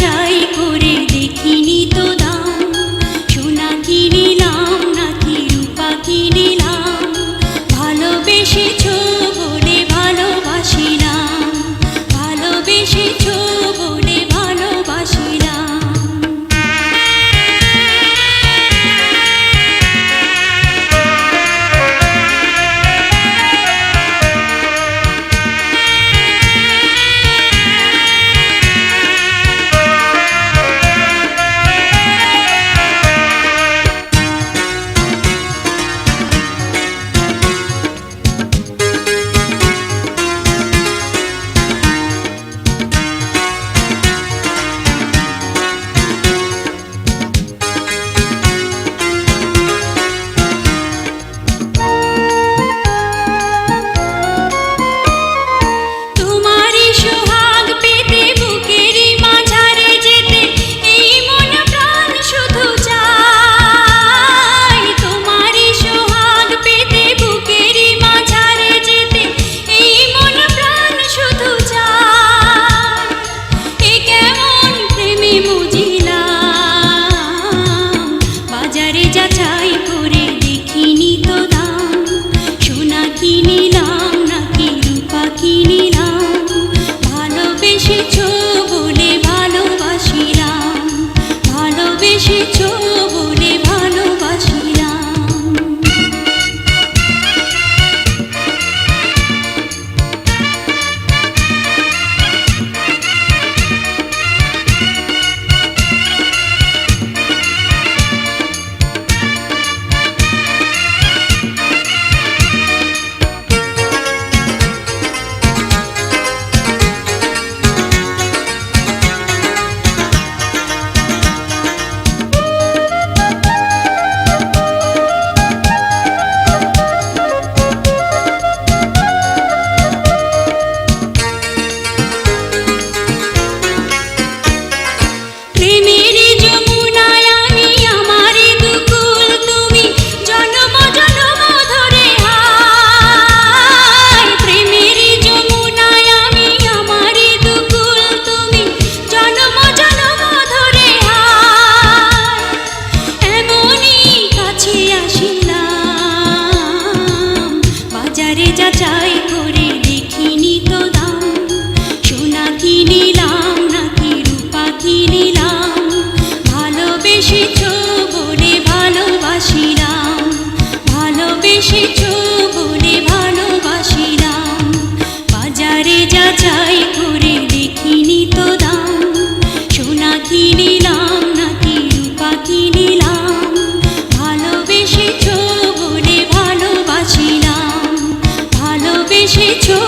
যাচাই করে দেখিনি তো দাম, সোনা কি নিলাম নাকি রূপা কি নিলাম, ভালোবেসেছো বলে ভালোবাসিলাম, ভালোবেসেছো বলে ভালোবাসিলাম। যাচাই করে দেখিনি তো দাম, সোনা কি নিলাম নাকি রূপা কি নিলাম, ভালোবেসেছো বলে ভালোবাসিলাম, ভালোবেসেছো বলে ভালোবাসিলাম। যাচাই করে দেখিনি তো দাম, সোনা কি নিলাম নাকি রূপা কি নিলাম, ভালোবেসেছো বলে ভালোবাসিলাম, ভালোবেসেছো বলে ভালোবাসিলাম। বাজারে যাচাই করে দেখিনি তো দাম, সোনা কি নিলাম নাকি রূপা কি নিলাম, ভালোবেসেছো বলে ভালোবাসিলাম, ভালোবেসেছো